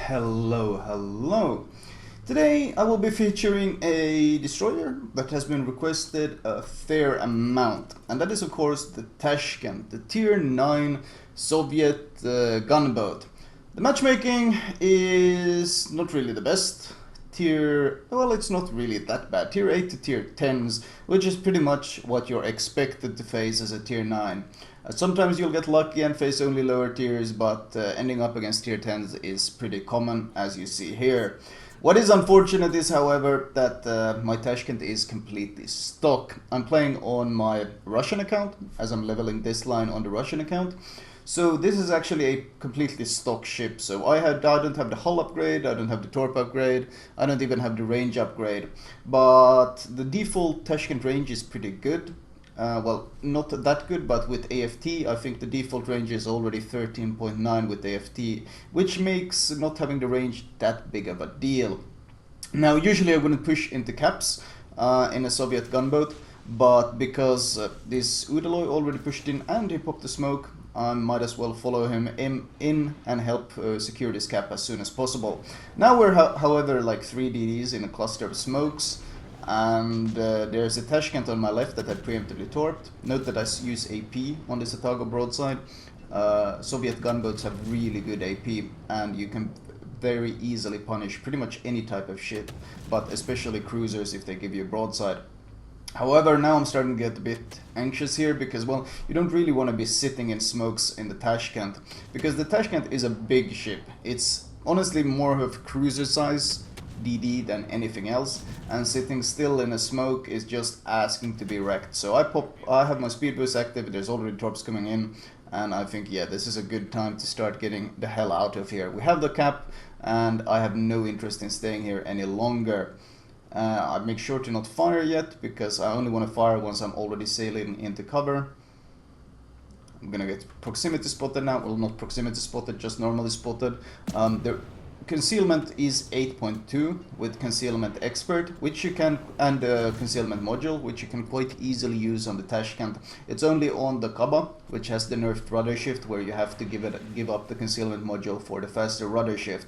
Hello. Today I will be featuring a destroyer that has been requested a fair amount, and that is of course the Tashkent, the tier 9 Soviet gunboat. The matchmaking is not really the best. It's not really that bad. Tier 8 to tier 10s, which is pretty much what you're expected to face as a tier 9. Sometimes you'll get lucky and face only lower tiers, but ending up against tier 10s is pretty common, as you see here. What is unfortunate is, however, that my Tashkent is completely stock. I'm playing on my Russian account, as I'm leveling this line on the Russian account. So this is actually a completely stock ship. So I don't have the hull upgrade, I don't have the torp upgrade, I don't even have the range upgrade. But the default Tashkent range is pretty good. Well, not that good, but with AFT, I think the default range is already 13.9 with AFT, which makes not having the range that big of a deal. Now, usually I wouldn't push into caps in a Soviet gunboat, but because this Udaloy already pushed in and he popped the smoke, I might as well follow him in and help secure this cap as soon as possible. Now we're however like 3 DDs in a cluster of smokes. And there's a Tashkent on my left that had preemptively torped. Note that I use AP on this Atago broadside. Soviet gunboats have really good AP, and you can very easily punish pretty much any type of ship, but especially cruisers if they give you a broadside. However, now I'm starting to get a bit anxious here because, well, you don't really want to be sitting in smokes in the Tashkent, because the Tashkent is a big ship. It's honestly more of cruiser size DD than anything else, and sitting still in a smoke is just asking to be wrecked. So I have my speed boost active, there's already torps coming in, and I think, yeah, this is a good time to start getting the hell out of here. We have the cap, and I have no interest in staying here any longer. I make sure to not fire yet, because I only want to fire once I'm already sailing into cover. I'm gonna get proximity spotted now. Well, not proximity spotted, just normally spotted. The concealment is 8.2 with concealment expert, which you can, and concealment module, which you can quite easily use on the Tashkent. It's only on the Kaba, which has the nerfed rudder shift, where you have to give up the concealment module for the faster rudder shift.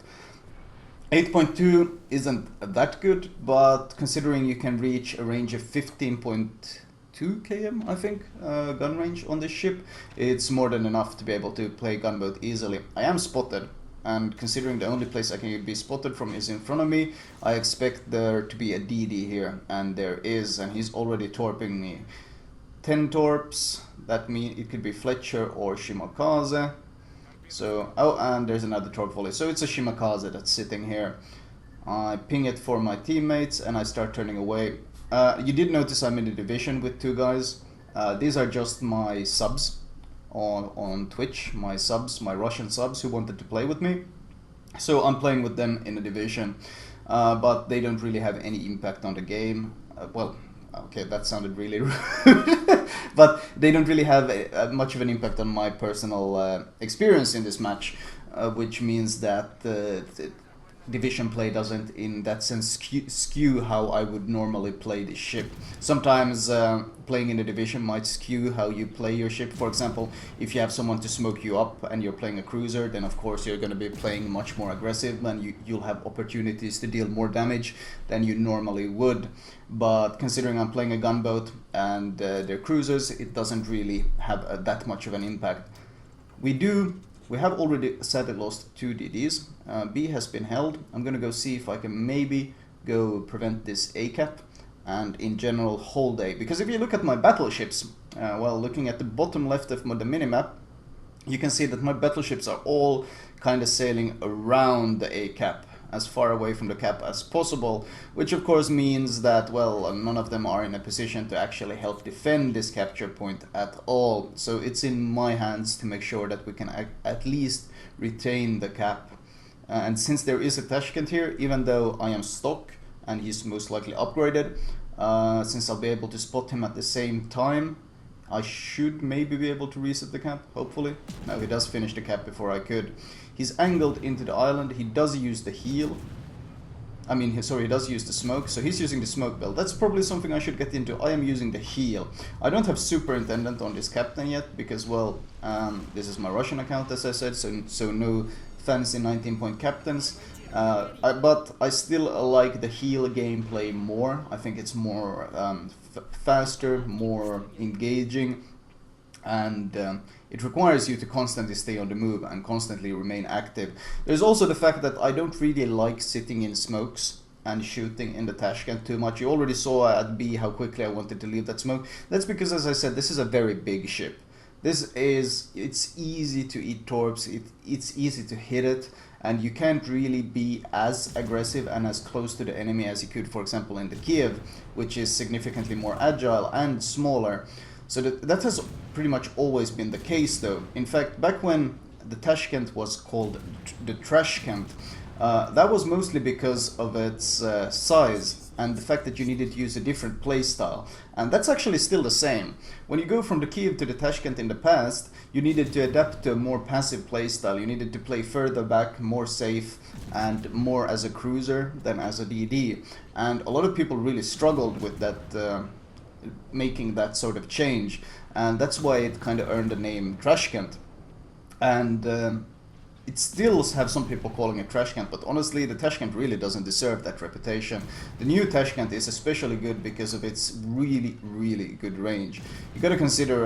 8.2 isn't that good, but considering you can reach a range of 15.2 km, I think, gun range on this ship, it's more than enough to be able to play gunboat easily. I am spotted, and considering the only place I can be spotted from is in front of me, I expect there to be a DD here, and there is, and he's already torping me. 10 torps, that means it could be Fletcher or Shimakaze. So, oh, and there's another torp volley. So it's a Shimakaze that's sitting here. I ping it for my teammates and I start turning away. You did notice I'm in a division with 2 guys. These are just my subs on Twitch, my Russian subs who wanted to play with me. So I'm playing with them in a division, but they don't really have any impact on the game. Well, okay, that sounded really rude, but they don't really have much of an impact on my personal experience in this match, which means that the division play doesn't, in that sense, skew how I would normally play this ship. Sometimes playing in a division might skew how you play your ship. For example, if you have someone to smoke you up and you're playing a cruiser, then of course you're going to be playing much more aggressive, and you'll have opportunities to deal more damage than you normally would. But considering I'm playing a gunboat and they're cruisers, it doesn't really have that much of an impact. We have already sadly lost 2 DDs. B has been held. I'm gonna go see if I can maybe go prevent this A cap and in general hold A. Because if you look at my battleships, well, looking at the bottom left of the minimap, you can see that my battleships are all kind of sailing around the A cap, as far away from the cap as possible, which of course means that, well, none of them are in a position to actually help defend this capture point at all. So it's in my hands to make sure that we can at least retain the cap. And since there is a Tashkent here, even though I am stock and he's most likely upgraded, since I'll be able to spot him at the same time, I should maybe be able to reset the cap, hopefully. No, he does finish the cap before I could. He's angled into the island. He does use the heal. He does use the smoke, so he's using the smoke belt. That's probably something I should get into. I am using the heal. I don't have superintendent on this captain yet, because, well, this is my Russian account, as I said, so no fancy 19-point captains. But I still like the heal gameplay more. I think it's more faster, more engaging, and it requires you to constantly stay on the move and constantly remain active. There's also the fact that I don't really like sitting in smokes and shooting in the Tashkent too much. You already saw at B how quickly I wanted to leave that smoke. That's because, as I said, this is a very big ship. It's easy to eat torps, it's easy to hit it, and you can't really be as aggressive and as close to the enemy as you could, for example, in the Kiev, which is significantly more agile and smaller. So that has pretty much always been the case, though. In fact, back when the Tashkent was called the Trashkent, that was mostly because of its size and the fact that you needed to use a different playstyle. And that's actually still the same. When you go from the Kiev to the Tashkent in the past, you needed to adapt to a more passive playstyle. You needed to play further back, more safe, and more as a cruiser than as a DD. And a lot of people really struggled with that, making that sort of change. And that's why it kind of earned the name Trashkent. And it still have some people calling it Trashkent, but honestly the Tashkent really doesn't deserve that reputation. The new Tashkent is especially good because of its really good range. You gotta consider,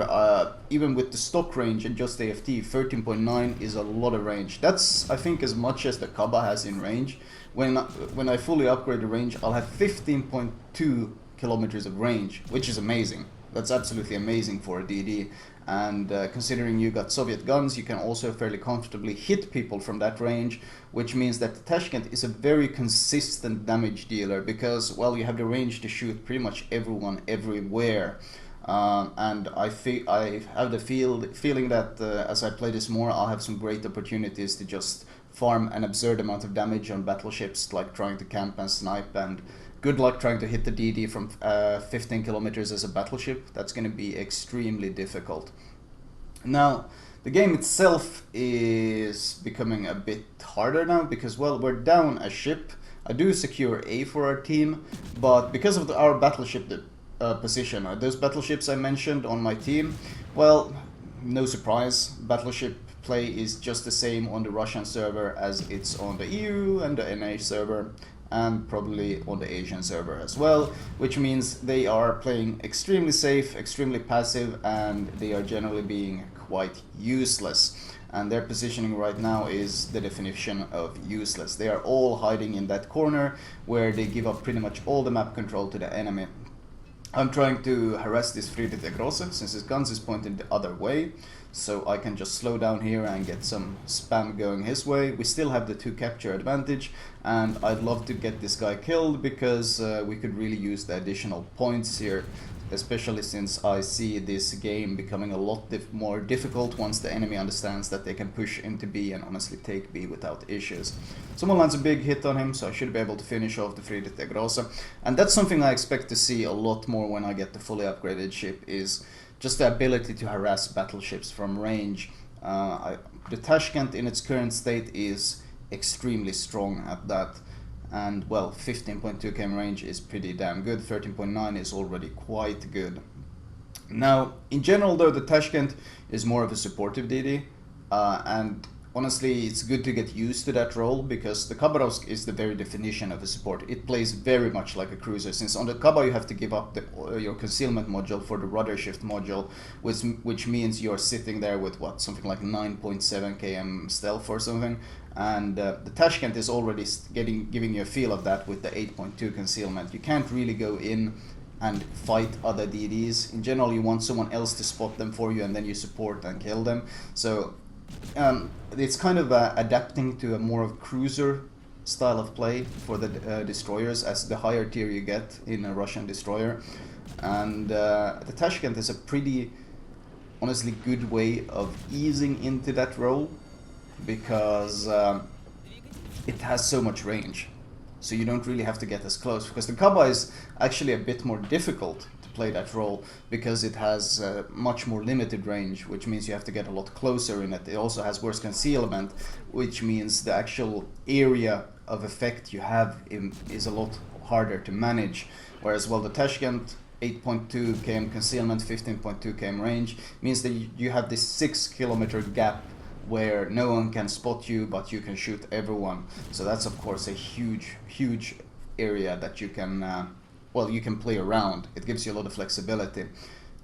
even with the stock range and just AFT, 13.9 is a lot of range. That's, I think, as much as the Kaba has in range. When I fully upgrade the range, I'll have 15.2 kilometers of range, which is amazing. That's absolutely amazing for a DD. And considering you got Soviet guns, you can also fairly comfortably hit people from that range, which means that the Tashkent is a very consistent damage dealer because, well, you have the range to shoot pretty much everyone everywhere. And I have the feeling that as I play this more, I'll have some great opportunities to just farm an absurd amount of damage on battleships, like trying to camp and snipe, and good luck trying to hit the DD from 15 kilometers as a battleship. That's going to be extremely difficult. Now, the game itself is becoming a bit harder now because, well, we're down a ship. I do secure A for our team, but because of our battleship position, those battleships I mentioned on my team, well, no surprise, battleship play is just the same on the Russian server as it's on the EU and the NA server, and probably on the Asian server as well, which means they are playing extremely safe, extremely passive, and they are generally being quite useless. And their positioning right now is the definition of useless. They are all hiding in that corner where they give up pretty much all the map control to the enemy. I'm trying to harass this Friedrich Grosse since his guns is pointed the other way, so I can just slow down here and get some spam going his way. We still have the 2 capture advantage, and I'd love to get this guy killed because we could really use the additional points here, especially since I see this game becoming a lot more difficult once the enemy understands that they can push into B and honestly take B without issues. Someone lands a big hit on him, so I should be able to finish off the Friedrich Grosse. And that's something I expect to see a lot more when I get the fully upgraded ship, is just the ability to harass battleships from range. The Tashkent in its current state is extremely strong at that. And, well, 15.2 km range is pretty damn good. 13.9 is already quite good. Now, in general, though, the Tashkent is more of a supportive DD, and honestly, it's good to get used to that role because the Khabarovsk is the very definition of a support. It plays very much like a cruiser, since on the Kaba you have to give up your concealment module for the rudder shift module, which means you're sitting there with what, something like 9.7 km stealth or something. And the Tashkent is already giving you a feel of that with the 8.2 concealment. You can't really go in and fight other DDs. In general, you want someone else to spot them for you and then you support and kill them. So it's kind of adapting to a more of cruiser style of play for the destroyers as the higher tier you get in a Russian destroyer. And the Tashkent is a pretty, honestly, good way of easing into that role, because it has so much range, so you don't really have to get as close, because the Kaba is actually a bit more difficult to play that role because it has much more limited range, which means you have to get a lot closer in it. It also has worse concealment, which means the actual area of effect you have is a lot harder to manage, whereas, well, the Tashkent 8.2 km concealment, 15.2 km range means that you have this 6 kilometer gap where no one can spot you, but you can shoot everyone. So that's of course a huge area that you can, well, you can play around. It gives you a lot of flexibility.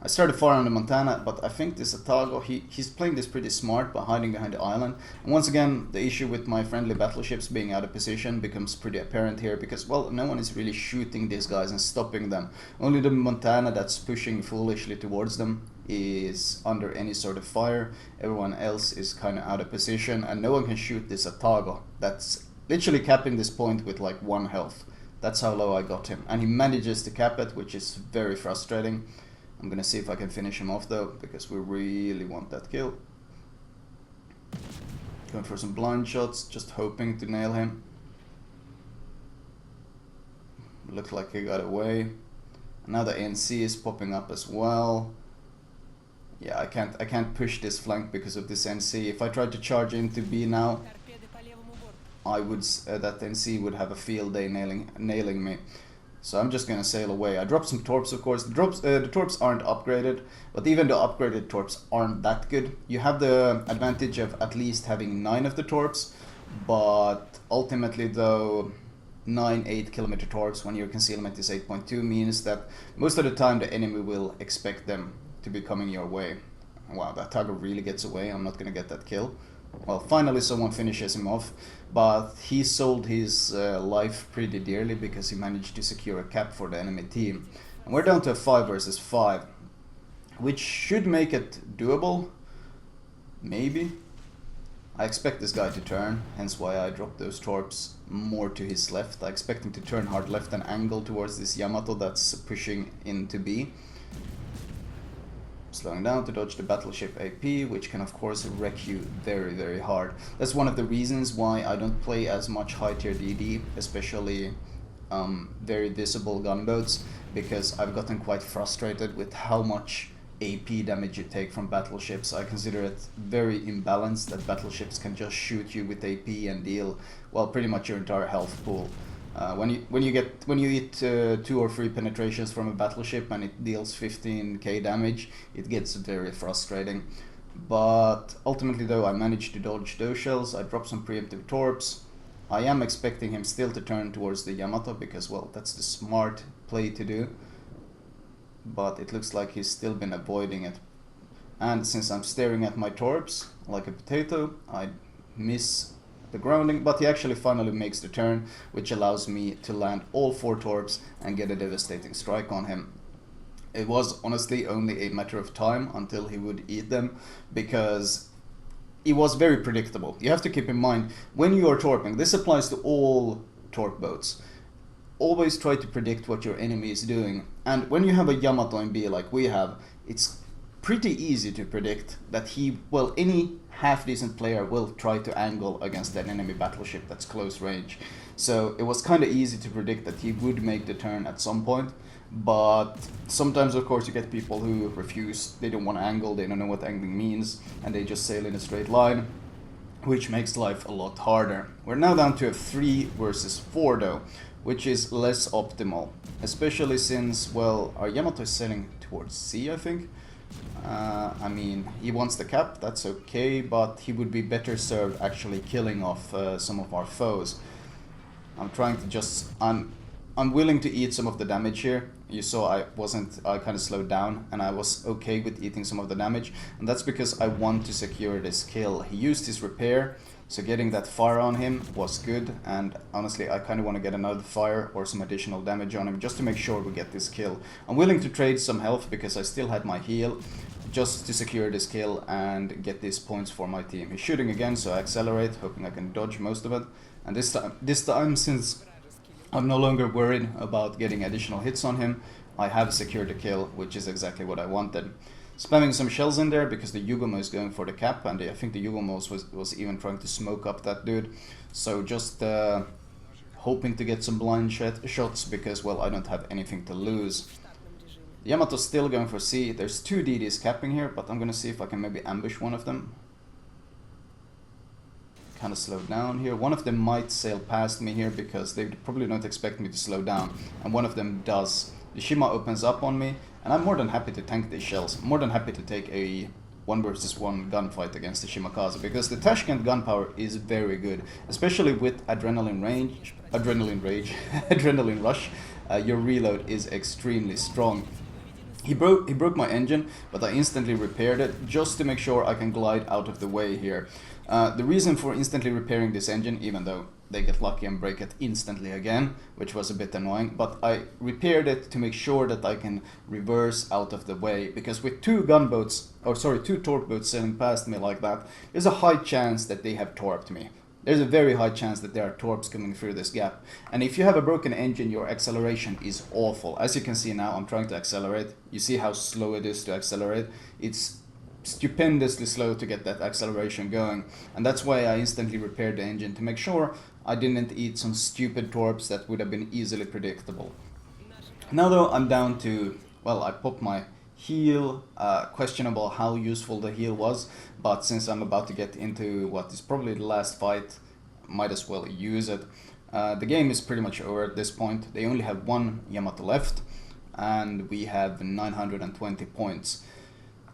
I started far on the Montana, but I think this Atago, he's playing this pretty smart by hiding behind the island. And once again, the issue with my friendly battleships being out of position becomes pretty apparent here because, well, no one is really shooting these guys and stopping them. Only the Montana that's pushing foolishly towards them is under any sort of fire. Everyone else is kind of out of position, and no one can shoot this Atago that's literally capping this point with like 1 health. That's how low I got him. And he manages to cap it, which is very frustrating. I'm gonna see if I can finish him off though, because we really want that kill. Going for some blind shots, just hoping to nail him. Looked like he got away. Now the NC is popping up as well. Yeah, I can't push this flank because of this NC. If I tried to charge into B now, I would that NC would have a field day nailing me. So I'm just gonna sail away. I dropped some torps, of course. The torps aren't upgraded, but even the upgraded torps aren't that good. You have the advantage of at least having 9 of the torps, but ultimately though, 8 kilometer torps when your concealment is 8.2 means that most of the time the enemy will expect them to be coming your way. Wow, that Tiger really gets away. I'm not gonna get that kill. Well, finally someone finishes him off, but he sold his life pretty dearly because he managed to secure a cap for the enemy team. And we're down to a 5 versus 5, which should make it doable, maybe. I expect this guy to turn, hence why I dropped those torps more to his left. I expect him to turn hard left and angle towards this Yamato that's pushing into B. Slowing down to dodge the battleship AP, which can of course wreck you very hard. That's one of the reasons why I don't play as much high tier DD, especially very visible gunboats, because I've gotten quite frustrated with how much AP damage you take from battleships. I consider it very imbalanced that battleships can just shoot you with AP and deal, well, pretty much your entire health pool. When you eat 2 or 3 penetrations from a battleship and it deals 15k damage, it gets very frustrating. But ultimately though, I managed to dodge those shells. I dropped some preemptive torps. I am expecting him still to turn towards the Yamato because, well, that's the smart play to do. But it looks like he's still been avoiding it. And since I'm staring at my torps like a potato, I miss the grounding, but he actually finally makes the turn, which allows me to land all 4 torps and get a devastating strike on him. It was honestly only a matter of time until he would eat them, because it was very predictable. You have to keep in mind, when you are torping, this applies to all torp boats, always try to predict what your enemy is doing. And when you have a Yamato in B like we have, it's pretty easy to predict that any half-decent player will try to angle against an enemy battleship that's close range. So it was kind of easy to predict that he would make the turn at some point, but sometimes of course you get people who refuse, they don't want to angle, they don't know what angling means, and they just sail in a straight line, which makes life a lot harder. We're now down to a 3 versus 4 though, which is less optimal, especially since, well, our Yamato is sailing towards C, I think. I mean, he wants the cap, that's okay, but he would be better served actually killing off some of our foes. I'm trying to just, I'm willing to eat some of the damage here. You saw I kind of slowed down, and I was okay with eating some of the damage, and that's because I want to secure this kill. He used his repair, so getting that fire on him was good, and honestly I kind of want to get another fire or some additional damage on him just to make sure we get this kill. I'm willing to trade some health because I still had my heal, just to secure this kill and get these points for my team. He's shooting again, so I accelerate, hoping I can dodge most of it. And this time, since I'm no longer worried about getting additional hits on him, I have secured the kill, which is exactly what I wanted. Spamming some shells in there because the Yugomo is going for the cap, and I think the Yugomo was even trying to smoke up that dude. So just hoping to get some blind shots because, well, I don't have anything to lose. Yamato's still going for C. There's 2 DDs capping here, but I'm gonna see if I can maybe ambush one of them. Kind of slow down here. One of them might sail past me here because they probably don't expect me to slow down, and one of them does. The Shima opens up on me, and I'm more than happy to tank these shells. I'm more than happy to take a 1-versus-1 gunfight against the Shimakaze, because the Tashkent gunpower is very good, especially with adrenaline rage, adrenaline rush. Your reload is extremely strong. He broke my engine, but I instantly repaired it just to make sure I can glide out of the way here. The reason for instantly repairing this engine, even though they get lucky and break it instantly again, which was a bit annoying, but I repaired it to make sure that I can reverse out of the way, because with two torque boats sailing past me like that, there's a high chance that they have torped me. There's a very high chance that there are torps coming through this gap. And if you have a broken engine, your acceleration is awful. As you can see now, I'm trying to accelerate. You see how slow it is to accelerate? It's stupendously slow to get that acceleration going. And that's why I instantly repaired the engine, to make sure I didn't eat some stupid torps that would have been easily predictable. Now though, I'm down to, well, I popped my heal. Questionable how useful the heal was, but since I'm about to get into what is probably the last fight, might as well use it. The game is pretty much over at this point. They only have one Yamato left, and we have 920 points.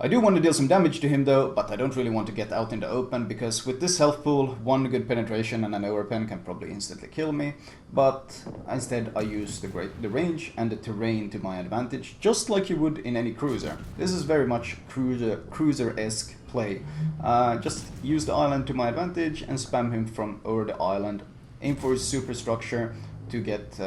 I do want to deal some damage to him though, but I don't really want to get out in the open, because with this health pool, one good penetration and an overpen can probably instantly kill me. But instead I use the range and the terrain to my advantage, just like you would in any cruiser. This is very much cruiser-esque play. Just use the island to my advantage and spam him from over the island. Aim for his superstructure to get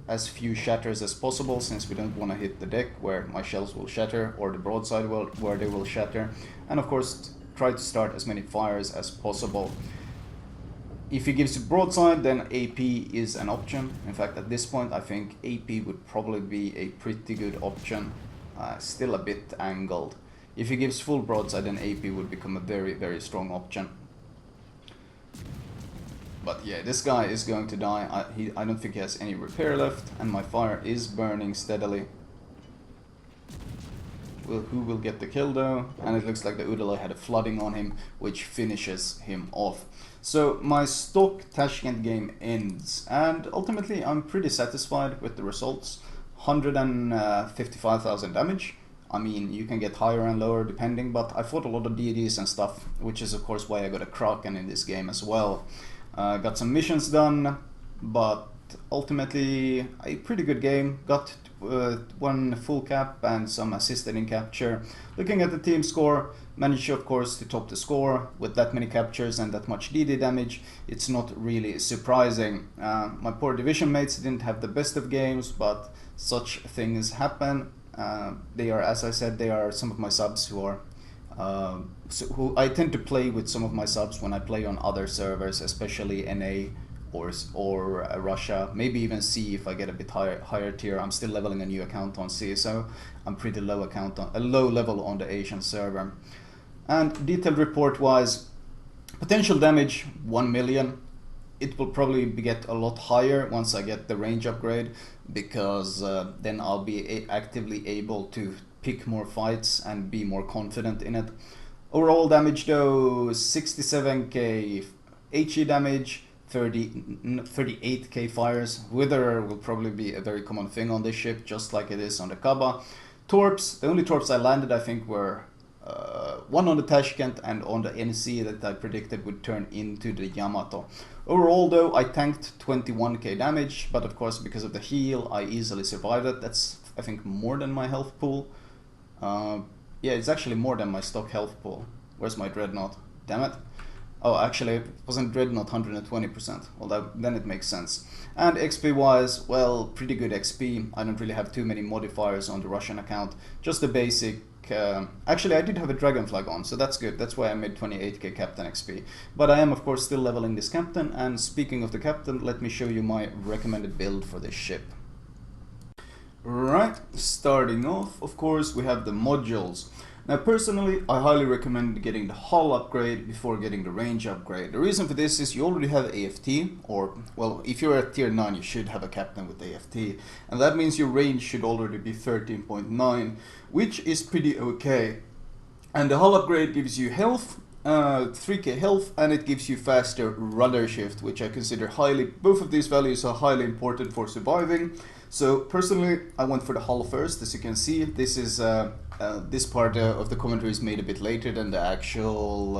as few shatters as possible, since we don't want to hit the deck where my shells will shatter, or the broadside where they will shatter. And of course, try to start as many fires as possible. If he gives you broadside, then AP is an option. In fact, at this point, I think AP would probably be a pretty good option. Still a bit angled. If he gives full broadside, then AP would become a very, very strong option. But yeah, this guy is going to die. I don't think he has any repair left, and my fire is burning steadily. Who will get the kill though? And it looks like the Udalai had a flooding on him, which finishes him off. So my Stock Tashkent game ends, and ultimately I'm pretty satisfied with the results. 155,000 damage. I mean, you can get higher and lower depending, but I fought a lot of DDs and stuff, which is of course why I got a Kraken in this game as well. Got some missions done, but ultimately a pretty good game. Got one full cap and some assisted in capture. Looking at the team score, managed of course to top the score with that many captures and that much DD damage. It's not really surprising. My poor division mates didn't have the best of games, but such things happen. They are, as I said, they are some of my subs who are who I tend to play with some of my subs when I play on other servers, especially NA or Russia, maybe even C if I get a bit higher tier. I'm still leveling a new account on C, so I'm pretty low level on the Asian server. And detailed report wise, potential damage 1 million. It will probably get a lot higher once I get the range upgrade, because then I'll be actively able to pick more fights and be more confident in it. Overall damage though, 67k HE damage, 38k fires. Wither will probably be a very common thing on this ship, just like it is on the Kaba. Torps, the only torps I landed I think were one on the Tashkent and on the NC that I predicted would turn into the Yamato. Overall though, I tanked 21k damage, but of course because of the heal I easily survived it. That's I think more than my health pool. Yeah, it's actually more than my stock health pool. Where's my Dreadnought? Damn it. Oh, actually, it wasn't Dreadnought 120%. Well, then it makes sense. And XP wise, well, pretty good XP. I don't really have too many modifiers on the Russian account. Just the basic. Actually, I did have a Dragon Flag on, so that's good. That's why I made 28k Captain XP. But I am, of course, still leveling this Captain. And speaking of the Captain, let me show you my recommended build for this ship. Right, starting off, of course, we have the modules. Now personally, I highly recommend getting the hull upgrade before getting the range upgrade. The reason for this is you already have AFT, or, well, if you're at tier 9 you should have a captain with AFT, and that means your range should already be 13.9, which is pretty okay. And the hull upgrade gives you health, 3k health, and it gives you faster rudder shift, which I consider both of these values are highly important for surviving. So personally, I went for the hull first. As you can see, this is this part of the commentary is made a bit later than the actual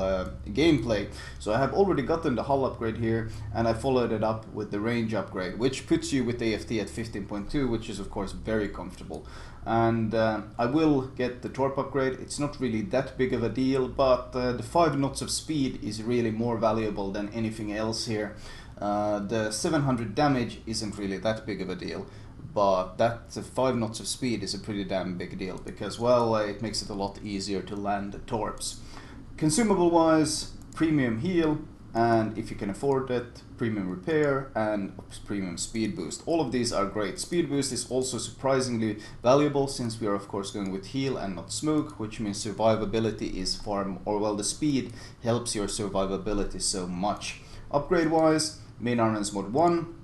gameplay. So I have already gotten the hull upgrade here, and I followed it up with the range upgrade, which puts you with AFT at 15.2, which is of course very comfortable. And I will get the torp upgrade. It's not really that big of a deal, but the 5 knots of speed is really more valuable than anything else here. The 700 damage isn't really that big of a deal, but that 5 knots of speed is a pretty damn big deal because, well, it makes it a lot easier to land the torps. Consumable wise, premium heal, and if you can afford it, premium repair and premium speed boost. All of these are great. Speed boost is also surprisingly valuable since we are of course going with heal and not smoke, which means survivability is the speed helps your survivability so much. Upgrade wise, main armaments mod 1,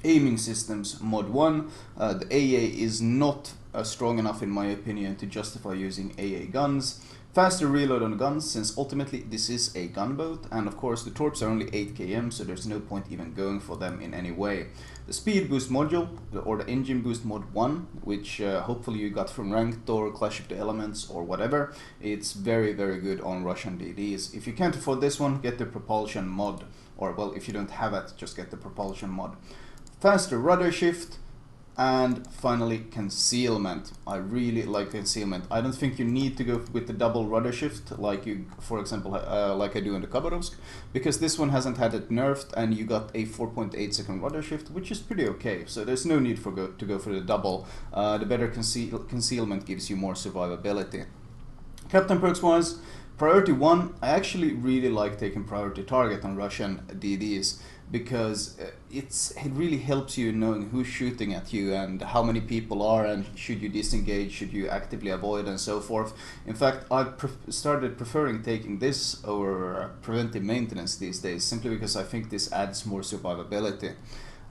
aiming systems mod 1. The AA is not strong enough in my opinion to justify using AA guns. Faster reload on guns, since ultimately this is a gunboat, and of course the torps are only 8 km, so there's no point even going for them in any way. The speed boost module, or the engine boost mod 1, which hopefully you got from ranked or Clash of the Elements or whatever, it's very good on Russian DDs. If you can't afford this one, get the propulsion mod, or well, if you don't have it, just get the propulsion mod. Faster rudder shift, and finally concealment. I really like concealment. I don't think you need to go with the double rudder shift like you, for example, like I do in the Khabarovsk, because this one hasn't had it nerfed and you got a 4.8 second rudder shift, which is pretty okay. So there's no need to go for the double. The better concealment gives you more survivability. Captain perks wise, priority 1, I actually really like taking priority target on Russian DDs because it really helps you knowing who's shooting at you and how many people are, and should you disengage, should you actively avoid, and so forth. In fact, I've started preferring taking this over preventive maintenance these days, simply because I think this adds more survivability.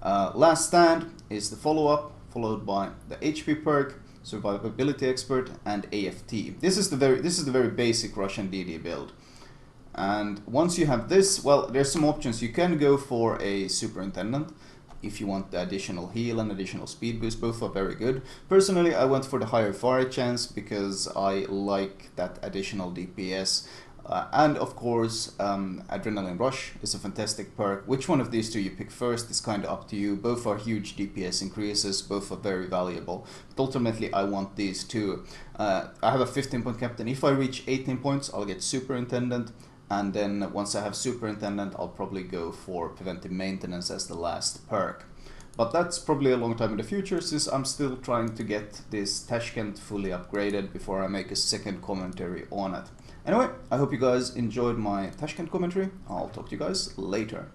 Last stand is the follow-up, followed by the HP perk, survivability expert, and AFT. This is the very basic Russian DD build. And once you have this, well, there's some options. You can go for a superintendent if you want the additional heal and additional speed boost. Both are very good. Personally, I went for the higher fire chance because I like that additional DPS. And of course, Adrenaline Rush is a fantastic perk. Which one of these two you pick first is kind of up to you. Both are huge DPS increases, both are very valuable. But ultimately, I want these two. I have a 15-point captain. If I reach 18 points, I'll get Superintendent. And then once I have Superintendent, I'll probably go for Preventive Maintenance as the last perk. But that's probably a long time in the future, since I'm still trying to get this Tashkent fully upgraded before I make a second commentary on it. Anyway, I hope you guys enjoyed my Tashkent commentary. I'll talk to you guys later.